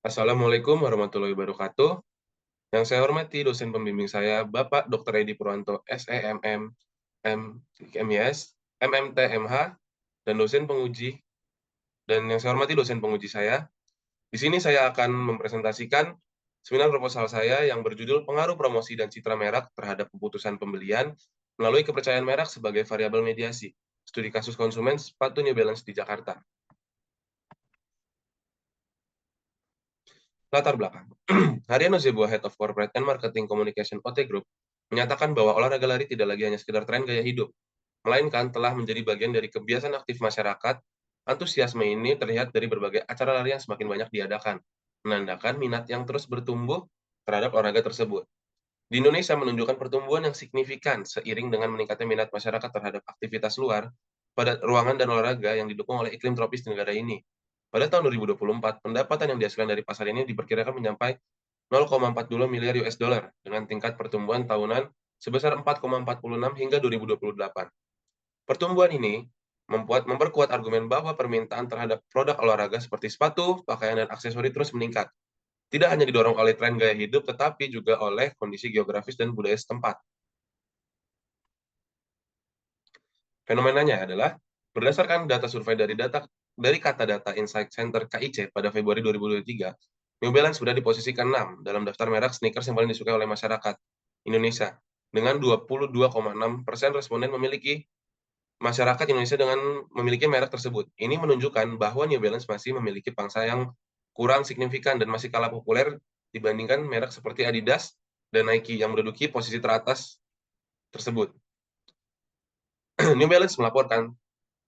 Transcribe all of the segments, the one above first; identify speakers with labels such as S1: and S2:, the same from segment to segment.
S1: Assalamualaikum warahmatullahi wabarakatuh. Yang saya hormati dosen pembimbing saya, Bapak Dr. Edi Purwanto, SEMM, MYS, MMT, MH, dan dosen penguji, dan yang saya hormati dosen penguji saya. Di sini saya akan mempresentasikan seminar proposal saya yang berjudul Pengaruh Promosi dan Citra Merek terhadap Keputusan Pembelian melalui Kepercayaan Merek sebagai Variabel Mediasi, Studi Kasus Konsumen Sepatu New Balance di Jakarta. Latar belakang. Hariano Zebuah, Head of Corporate and Marketing Communication OT Group, menyatakan bahwa olahraga lari tidak lagi hanya sekedar tren gaya hidup, melainkan telah menjadi bagian dari kebiasaan aktif masyarakat. Antusiasme ini terlihat dari berbagai acara lari yang semakin banyak diadakan, menandakan minat yang terus bertumbuh terhadap olahraga tersebut. Di Indonesia menunjukkan pertumbuhan yang signifikan seiring dengan meningkatnya minat masyarakat terhadap aktivitas luar pada ruangan dan olahraga yang didukung oleh iklim tropis di negara ini. Pada tahun 2024, pendapatan yang dihasilkan dari pasar ini diperkirakan mencapai 0,42 miliar US dollar dengan tingkat pertumbuhan tahunan sebesar 4,46 hingga 2028. Pertumbuhan ini memperkuat argumen bahwa permintaan terhadap produk olahraga seperti sepatu, pakaian, dan aksesori terus meningkat. Tidak hanya didorong oleh tren gaya hidup, tetapi juga oleh kondisi geografis dan budaya setempat. Fenomenanya adalah, berdasarkan data survei dari Kata Data Insight Center KIC pada Februari 2023, New Balance sudah di posisi ke-6 dalam daftar merek sneakers yang paling disukai oleh masyarakat Indonesia, dengan 22,6% responden masyarakat Indonesia dengan memiliki merek tersebut. Ini menunjukkan bahwa New Balance masih memiliki pangsa yang kurang signifikan dan masih kalah populer dibandingkan merek seperti Adidas dan Nike yang menduduki posisi teratas tersebut. New Balance melaporkan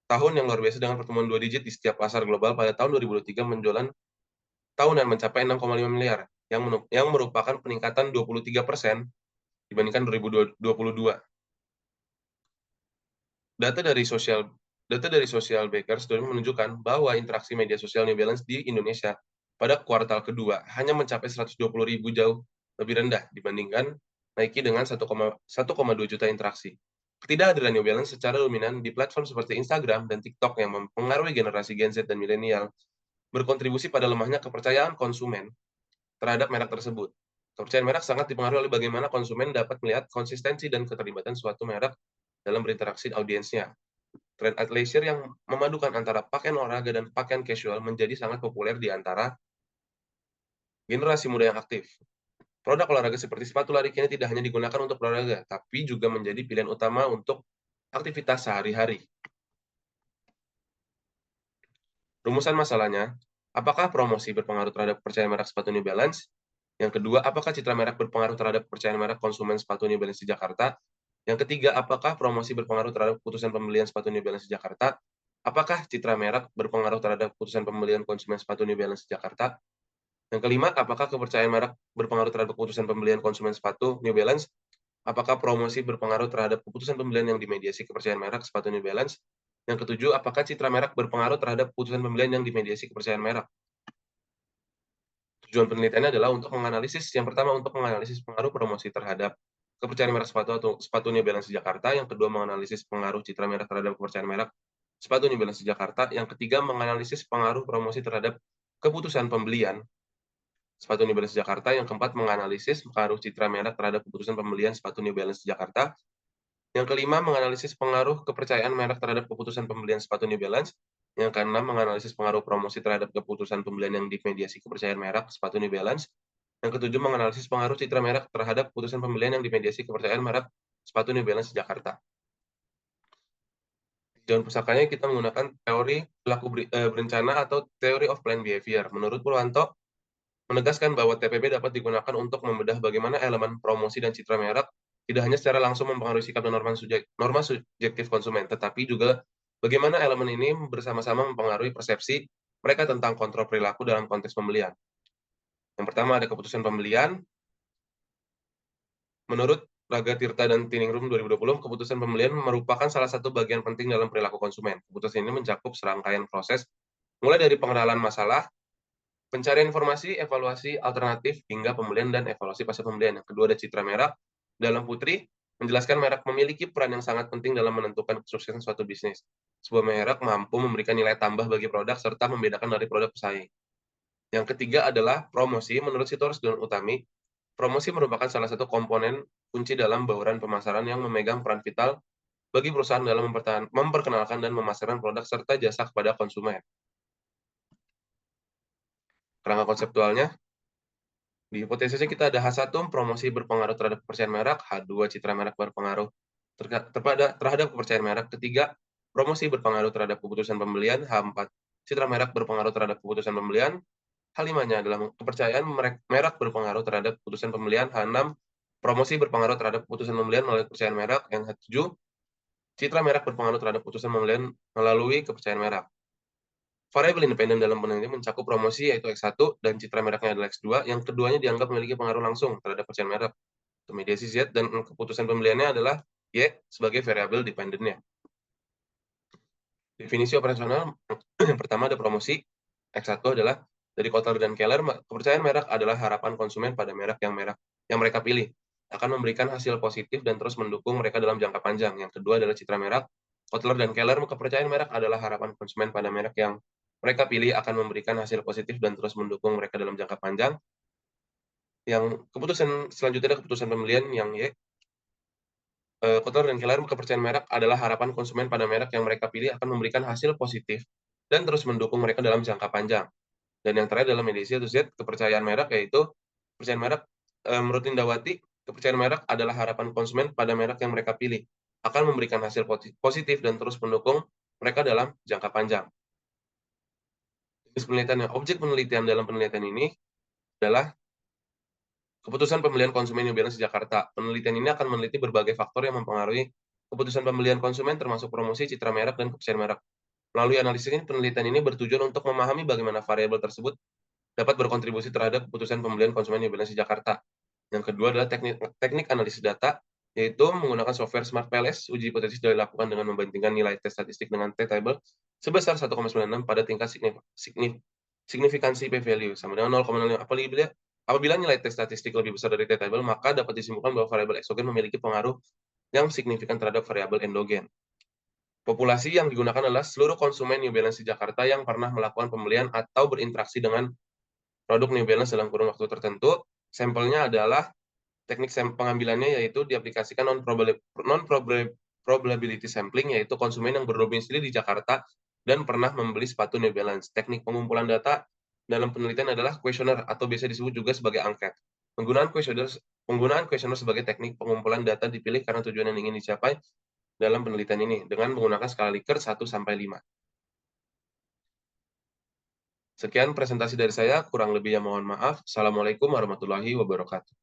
S1: tahun yang luar biasa dengan pertumbuhan 2 digit di setiap pasar global. Pada tahun 2023, penjualan tahunan mencapai 6,5 miliar, yang merupakan peningkatan 23% dibandingkan 2022. Data dari Social Social Baker Study menunjukkan bahwa interaksi media sosial New Balance di Indonesia pada kuartal kedua hanya mencapai 120.000, jauh lebih rendah dibandingkan Nike dengan 1,2 juta interaksi. Ketidakhadiran New Balance secara dominan di platform seperti Instagram dan TikTok yang mempengaruhi generasi Gen Z dan milenial berkontribusi pada lemahnya kepercayaan konsumen terhadap merek tersebut. Kepercayaan merek sangat dipengaruhi oleh bagaimana konsumen dapat melihat konsistensi dan keterlibatan suatu merek dalam berinteraksi audiensnya. Tren athleisure yang memadukan antara pakaian olahraga dan pakaian casual menjadi sangat populer di antara generasi muda yang aktif. Produk olahraga seperti sepatu lari kini tidak hanya digunakan untuk olahraga, tapi juga menjadi pilihan utama untuk aktivitas sehari-hari. Rumusan masalahnya, apakah promosi berpengaruh terhadap kepercayaan merek sepatu New Balance? Yang kedua, apakah citra merek berpengaruh terhadap kepercayaan merek konsumen sepatu New Balance di Jakarta? Yang ketiga, apakah promosi berpengaruh terhadap keputusan pembelian sepatu New Balance di Jakarta? Apakah citra merek berpengaruh terhadap keputusan pembelian konsumen sepatu New Balance di Jakarta? Yang kelima, apakah kepercayaan merek berpengaruh terhadap keputusan pembelian konsumen sepatu New Balance? Apakah promosi berpengaruh terhadap keputusan pembelian yang dimediasi kepercayaan merek sepatu New Balance? Yang ketujuh, apakah citra merek berpengaruh terhadap keputusan pembelian yang dimediasi kepercayaan merek? Tujuan penelitiannya adalah untuk menganalisis, yang pertama, untuk menganalisis pengaruh promosi terhadap kepercayaan merek sepatu atau sepatu New Balance di Jakarta. Yang kedua, menganalisis pengaruh citra merek terhadap kepercayaan merek sepatu New Balance di Jakarta. Yang ketiga, menganalisis pengaruh promosi terhadap keputusan pembelian sepatu New Balance di Jakarta. Yang keempat, menganalisis pengaruh citra merek terhadap keputusan pembelian sepatu New Balance di Jakarta. Yang kelima, menganalisis pengaruh kepercayaan merek terhadap keputusan pembelian sepatu New Balance. Yang keenam, menganalisis pengaruh promosi terhadap keputusan pembelian yang dimediasi kepercayaan merek sepatu New Balance. Yang ketujuh, menganalisis pengaruh citra merek terhadap keputusan pembelian yang dimediasi kepercayaan merek sepatu New Balance di Jakarta. Di pusakanya kita menggunakan teori perilaku berencana atau Theory of Planned Behavior. Menurut Purwanto, menegaskan bahwa TPB dapat digunakan untuk membedah bagaimana elemen promosi dan citra merek tidak hanya secara langsung mempengaruhi sikap dan norma subjektif konsumen, tetapi juga bagaimana elemen ini bersama-sama mempengaruhi persepsi mereka tentang kontrol perilaku dalam konteks pembelian. Yang pertama ada keputusan pembelian. Menurut Raga Tirta dan Tiningrum 2020, keputusan pembelian merupakan salah satu bagian penting dalam perilaku konsumen. Keputusan ini mencakup serangkaian proses, mulai dari pengenalan masalah, pencarian informasi, evaluasi alternatif, hingga pembelian dan evaluasi pasca pembelian. Yang kedua ada citra merek. Dalam Putri, menjelaskan merek memiliki peran yang sangat penting dalam menentukan kesuksesan suatu bisnis. Sebuah merek mampu memberikan nilai tambah bagi produk serta membedakan dari produk pesaing. Yang ketiga adalah promosi. Menurut Sitorus dan Utami, promosi merupakan salah satu komponen kunci dalam bauran pemasaran yang memegang peran vital bagi perusahaan dalam memperkenalkan dan memasarkan produk serta jasa kepada konsumen. Kerangka konseptualnya, di hipotesisnya kita ada H1 promosi berpengaruh terhadap kepercayaan merek, H2 citra merek berpengaruh terhadap kepercayaan merek, ketiga promosi berpengaruh terhadap keputusan pembelian, H4 citra merek berpengaruh terhadap keputusan pembelian, H5-nya adalah kepercayaan merek berpengaruh terhadap keputusan pembelian, H6 promosi berpengaruh terhadap keputusan pembelian melalui kepercayaan merek, yang H7 citra merek berpengaruh terhadap keputusan pembelian melalui kepercayaan merek. Variabel independen dalam penelitian mencakup promosi yaitu X1 dan citra mereknya adalah X2, yang keduanya dianggap memiliki pengaruh langsung terhadap kepercayaan merek. Mediasi Z dan keputusan pembeliannya adalah Y sebagai variabel dependennya. Definisi operasional yang pertama ada promosi. X1 adalah dari Kotler dan Keller, kepercayaan merek adalah harapan konsumen pada merek yang mereka pilih akan memberikan hasil positif dan terus mendukung mereka dalam jangka panjang. Yang kedua adalah citra merek. Kotler dan Keller, kepercayaan merek adalah harapan konsumen pada merek yang mereka pilih akan memberikan hasil positif dan terus mendukung mereka dalam jangka panjang. Yang keputusan selanjutnya adalah keputusan pembelian yang Y. Kotler dan Keller, kepercayaan merek adalah harapan konsumen pada merek yang mereka pilih akan memberikan hasil positif dan terus mendukung mereka dalam jangka panjang. Dan yang terakhir dalam edisi atau Z, kepercayaan merek, yaitu kepercayaan merek, menurut Indawati, kepercayaan merek adalah harapan konsumen pada merek yang mereka pilih akan memberikan hasil positif dan terus mendukung mereka dalam jangka panjang. Jenis penelitiannya, objek penelitian dalam penelitian ini adalah keputusan pembelian konsumen New Balance di Jakarta. Penelitian ini akan meneliti berbagai faktor yang mempengaruhi keputusan pembelian konsumen termasuk promosi, citra merek, dan kepercayaan merek. Melalui analisis ini, penelitian ini bertujuan untuk memahami bagaimana variabel tersebut dapat berkontribusi terhadap keputusan pembelian konsumen New Balance di Jakarta. Yang kedua adalah teknik analisis data, yaitu menggunakan software Smart PLS. Uji hipotesis dilakukan dengan membandingkan nilai tes statistik dengan T-table sebesar 1,96 pada tingkat signifikansi p-value sama dengan 0,05. Apabila nilai tes statistik lebih besar dari T-table, maka dapat disimpulkan bahwa variabel eksogen memiliki pengaruh yang signifikan terhadap variabel endogen. Populasi yang digunakan adalah seluruh konsumen New Balance di Jakarta yang pernah melakukan pembelian atau berinteraksi dengan produk New Balance dalam kurun waktu tertentu. Sampelnya adalah teknik pengambilannya yaitu diaplikasikan non-probability sampling, yaitu konsumen yang berdomisili di Jakarta dan pernah membeli sepatu New Balance. Teknik pengumpulan data dalam penelitian adalah kuesioner atau biasa disebut juga sebagai angket. Penggunaan kuesioner sebagai teknik pengumpulan data dipilih karena tujuan yang ingin dicapai dalam penelitian ini dengan menggunakan skala Likert 1 sampai 5. Sekian presentasi dari saya, kurang lebihnya mohon maaf. Assalamualaikum warahmatullahi wabarakatuh.